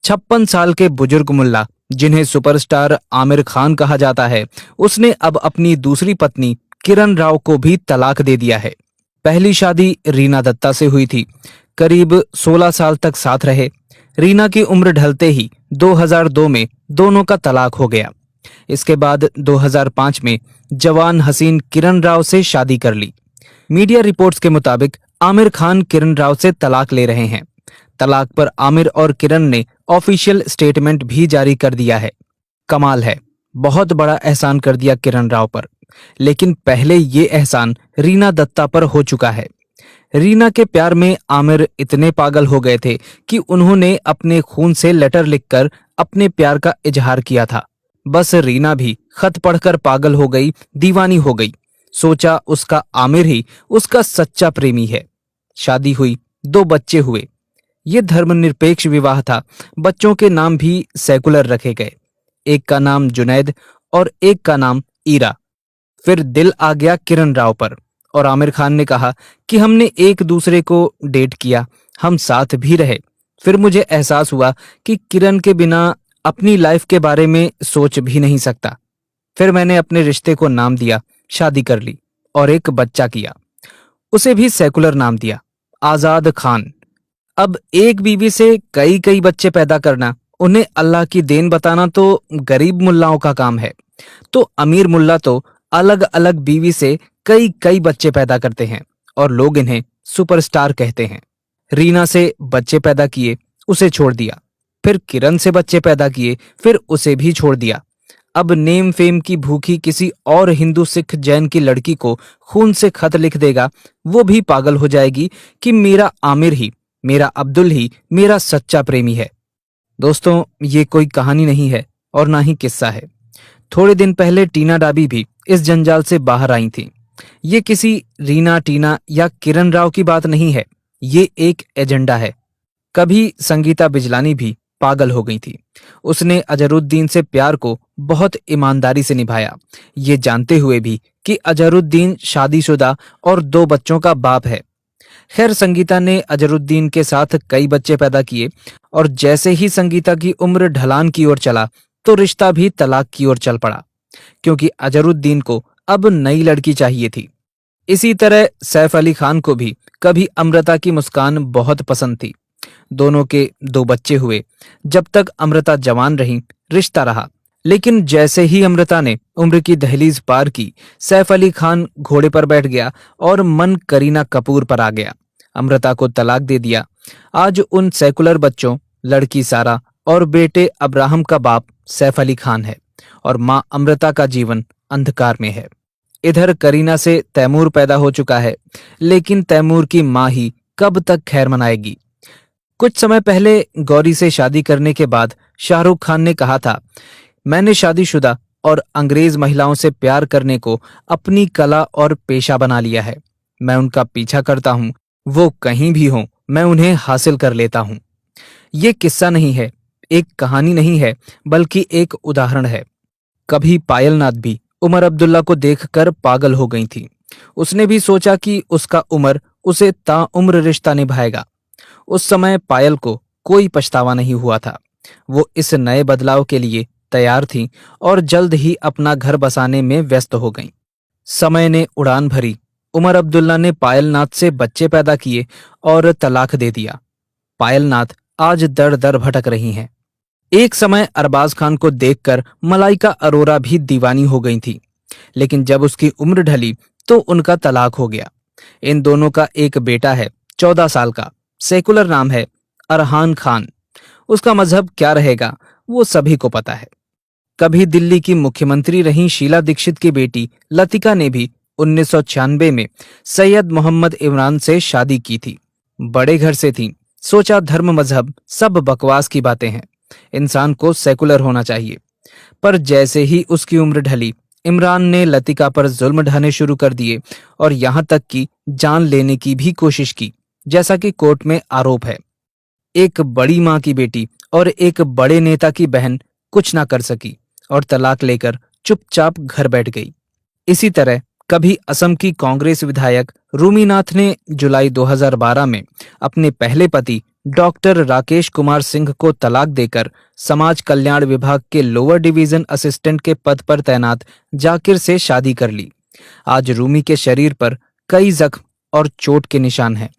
56 साल के बुजुर्ग मुल्ला, जिन्हें सुपरस्टार आमिर खान कहा जाता है, उसने अब अपनी दूसरी पत्नी किरण राव को भी तलाक दे दिया है। पहली शादी रीना दत्ता से हुई थी। करीब 16 साल तक साथ रहे। रीना की उम्र ढलते ही 2002 में दोनों का तलाक हो गया। इसके बाद 2005 में जवान हसीन किरण राव से शादी कर ली। मीडिया रिपोर्ट्स के मुताबिक आमिर खान किरण राव से तलाक ले रहे हैं। तलाक पर आमिर और किरण ने ऑफिशियल स्टेटमेंट भी जारी कर दिया है। कमाल है, बहुत बड़ा एहसान कर दिया किरण राव पर। लेकिन पहले ये एहसान रीना दत्ता पर हो चुका है। रीना के प्यार में आमिर इतने पागल हो गए थे कि उन्होंने अपने खून से लेटर लिखकर अपने प्यार का इजहार किया था। बस रीना भी खत पढ़कर पागल हो गई, दीवानी हो गई। सोचा उसका आमिर ही उसका सच्चा प्रेमी है। शादी हुई, 2 बच्चे हुए। ये धर्मनिरपेक्ष विवाह था। बच्चों के नाम भी सेकुलर रखे गए। एक का नाम जुनैद और एक का नाम ईरा। फिर दिल आ गया किरण राव पर और आमिर खान ने कहा कि हमने एक दूसरे को डेट किया, हम साथ भी रहे। फिर मुझे एहसास हुआ कि किरण के बिना अपनी लाइफ के बारे में सोच भी नहीं सकता। फिर मैंने अपने रिश्ते को नाम दिया, शादी कर ली और एक बच्चा किया। उसे भी सेकुलर नाम दिया, आजाद खान। अब एक बीवी से कई कई बच्चे पैदा करना, उन्हें अल्लाह की देन बताना तो गरीब मुल्लाओं का काम है। तो अमीर मुल्ला तो अलग अलग बीवी से कई कई बच्चे पैदा करते हैं और लोग इन्हें सुपरस्टार कहते हैं। रीना से बच्चे पैदा किए, उसे छोड़ दिया। फिर किरण से बच्चे पैदा किए, फिर उसे भी छोड़ दिया। अब नेम फेम की भूखी किसी और हिंदू सिख जैन की लड़की को खून से खत लिख देगा, वो भी पागल हो जाएगी कि मेरा आमिर ही, मेरा अब्दुल ही मेरा सच्चा प्रेमी है। दोस्तों, ये कोई कहानी नहीं है और ना ही किस्सा है। थोड़े दिन पहले टीना डाबी भी इस जंजाल से बाहर आई थी। ये किसी रीना, टीना या किरण राव की बात नहीं है, ये एक एजेंडा है। कभी संगीता बिजलानी भी पागल हो गई थी। उसने अजहरुद्दीन से प्यार को बहुत ईमानदारी से निभाया, ये जानते हुए भी कि अजहरुद्दीन शादीशुदा और 2 बच्चों का बाप है। खैर, संगीता ने अजहरुद्दीन के साथ कई बच्चे पैदा किए और जैसे ही संगीता की उम्र ढलान की ओर चला तो रिश्ता भी तलाक की ओर चल पड़ा, क्योंकि अजहरुद्दीन को अब नई लड़की चाहिए थी। इसी तरह सैफ अली खान को भी कभी अमृता की मुस्कान बहुत पसंद थी। दोनों के 2 बच्चे हुए। जब तक अमृता जवान रही, रिश्ता रहा। लेकिन जैसे ही अमृता ने उम्र की दहलीज पार की, सैफ अली खान घोड़े पर बैठ गया और मन करीना कपूर पर आ गया। अमृता को तलाक दे दिया। आज उन सेकुलर बच्चों, लड़की सारा और बेटे अब्राहम का बाप सैफ अली खान है और मां अमृता का जीवन अंधकार में है। इधर करीना से तैमूर पैदा हो चुका है, लेकिन तैमूर की मां ही कब तक खैर मनाएगी। कुछ समय पहले गौरी से शादी करने के बाद शाहरुख खान ने कहा था, मैंने शादीशुदा और अंग्रेज महिलाओं से प्यार करने को अपनी कला और पेशा बना लिया है। मैं उनका पीछा करता हूं, वो कहीं भी हों, मैं उन्हें हासिल कर लेता हूं। ये किस्सा नहीं है, एक कहानी नहीं है, बल्कि एक उदाहरण है। कभी पायलनाथ भी उमर अब्दुल्ला को देखकर पागल हो गई थी। उसने भी सोचा कि उसका उमर उसे ताउम्र रिश्ता निभाएगा। उस समय पायल को कोई पछतावा नहीं हुआ था। वो इस नए बदलाव के लिए तैयार थी और जल्द ही अपना घर बसाने में व्यस्त हो गईं। समय ने उड़ान भरी। उमर अब्दुल्ला ने पायलनाथ से बच्चे पैदा किए और तलाक दे दिया। पायलनाथ आज दर दर भटक रही हैं। एक समय अरबाज खान को देखकर मलाइका अरोरा भी दीवानी हो गई थी, लेकिन जब उसकी उम्र ढली तो उनका तलाक हो गया। इन दोनों का एक बेटा है, 14 साल का। सेकुलर नाम है अरहान खान। उसका मजहब क्या रहेगा वो सभी को पता है। कभी दिल्ली की मुख्यमंत्री रही शीला दीक्षित की बेटी लतिका ने भी 1996 में सैयद मोहम्मद इमरान से शादी की थी। बड़े घर से थी। सोचा धर्म मजहब सब बकवास की बातें हैं, इंसान को सेकुलर होना चाहिए। पर जैसे ही उसकी उम्र ढली, इमरान ने लतिका पर जुल्म ढाने शुरू कर दिए और यहां तक कि जान लेने की भी कोशिश की, जैसा कि कोर्ट में आरोप है। एक बड़ी मां की बेटी और एक बड़े नेता की बहन कुछ ना कर सकी और तलाक लेकर चुपचाप घर बैठ गई। इसी तरह कभी असम की कांग्रेस विधायक रूमीनाथ ने जुलाई 2012 में अपने पहले पति डॉक्टर राकेश कुमार सिंह को तलाक देकर समाज कल्याण विभाग के लोअर डिवीजन असिस्टेंट के पद पर तैनात जाकिर से शादी कर ली। आज रूमी के शरीर पर कई जख्म और चोट के निशान हैं।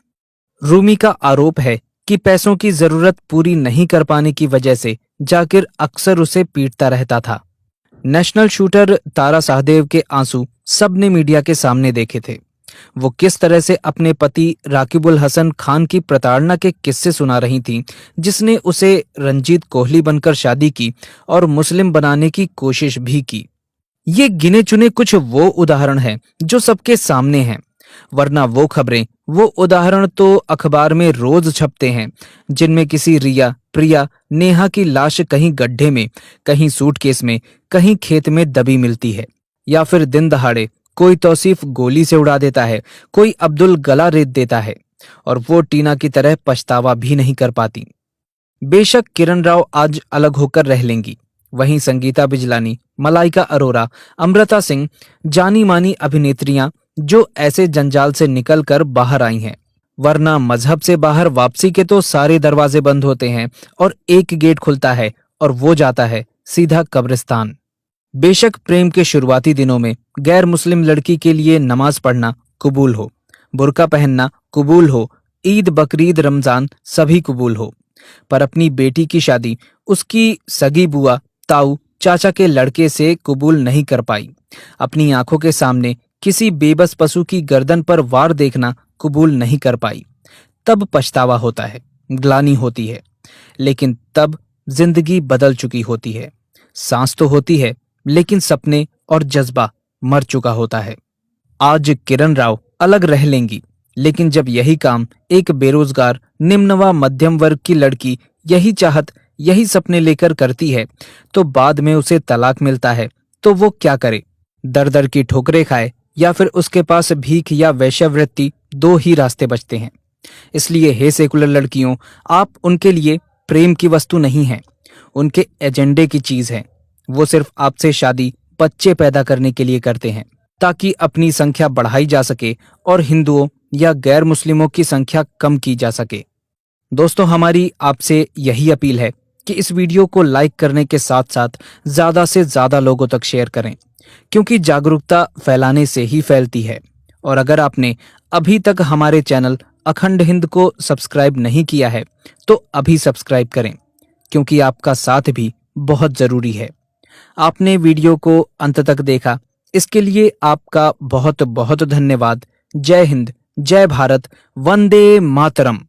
रूमी का आरोप है कि पैसों की जरूरत पूरी नहीं कर पाने की वजह से जाकिर अक्सर उसे पीटता रहता था। नेशनल शूटर तारा शाहदेव के आंसू सबने मीडिया के सामने देखे थे। वो किस तरह से अपने पति राकिबुल हसन खान की प्रताड़ना के किस्से सुना रही थीं, जिसने उसे रंजीत कोहली बनकर शादी की और मुस्लिम बनाने की कोशिश भी की। ये गिने चुने कुछ वो उदाहरण हैं जो सबके सामने हैं, वरना वो खबरें, वो उदाहरण तो अखबार में रोज छपते हैं, जिनमें किसी रिया, प्रिया, नेहा की लाश कहीं गड्ढे में, कहीं सूटकेस में, कहीं खेत में दबी मिलती है, या फिर दिन दहाड़े कोई तौसीफ गोली से उड़ा देता है, कोई अब्दुल गला रेत देता है, और वो टीना की तरह पछतावा भी नहीं कर पाती। बेशक किरण राव आज अलग होकर रह लेंगी, वहीं संगीता बिजलानी, मलाइका अरोरा, अमृता सिंह, जानी मानी अभिनेत्रियां जो ऐसे जंजाल से निकलकर बाहर आई हैं, वरना मजहब से बाहर वापसी के तो सारे दरवाजे बंद होते हैं और एक गेट खुलता है और वो जाता है सीधा कब्रिस्तान। बेशक प्रेम के शुरुआती दिनों में गैर मुस्लिम लड़की के लिए नमाज पढ़ना कबूल हो, बुर्का पहनना कबूल हो, ईद बकरीद रमजान सभी कबूल हो, पर अपनी बेटी की शादी उसकी सगी बुआ, ताऊ, चाचा के लड़के से कबूल नहीं कर पाई। अपनी आंखों के सामने किसी बेबस पशु की गर्दन पर वार देखना कबूल नहीं कर पाई। तब पछतावा होता है, ग्लानि होती है, लेकिन तब जिंदगी बदल चुकी होती है। सांस तो होती है, लेकिन सपने और जज्बा मर चुका होता है। आज किरण राव अलग रह लेंगी, लेकिन जब यही काम एक बेरोजगार निम्न व मध्यम वर्ग की लड़की यही चाहत, यही सपने लेकर करती है, तो बाद में उसे तलाक मिलता है, तो वो क्या करे? दर दर की ठोकरें खाए या फिर उसके पास भीख या वैश्यवृत्ति, दो ही रास्ते बचते हैं। इसलिए हे सेकुलर लड़कियों, आप उनके लिए प्रेम की वस्तु नहीं हैं, उनके एजेंडे की चीज है। वो सिर्फ आपसे शादी बच्चे पैदा करने के लिए करते हैं, ताकि अपनी संख्या बढ़ाई जा सके और हिंदुओं या गैर मुस्लिमों की संख्या कम की जा सके। दोस्तों, हमारी आपसे यही अपील है कि इस वीडियो को लाइक करने के साथ साथ ज्यादा से ज्यादा लोगों तक शेयर करें, क्योंकि जागरूकता फैलाने से ही फैलती है। और अगर आपने अभी तक हमारे चैनल अखंड हिंद को सब्सक्राइब नहीं किया है, तो अभी सब्सक्राइब करें, क्योंकि आपका साथ भी बहुत जरूरी है। आपने वीडियो को अंत तक देखा, इसके लिए आपका बहुत बहुत धन्यवाद। जय हिंद, जय भारत, वंदे मातरम।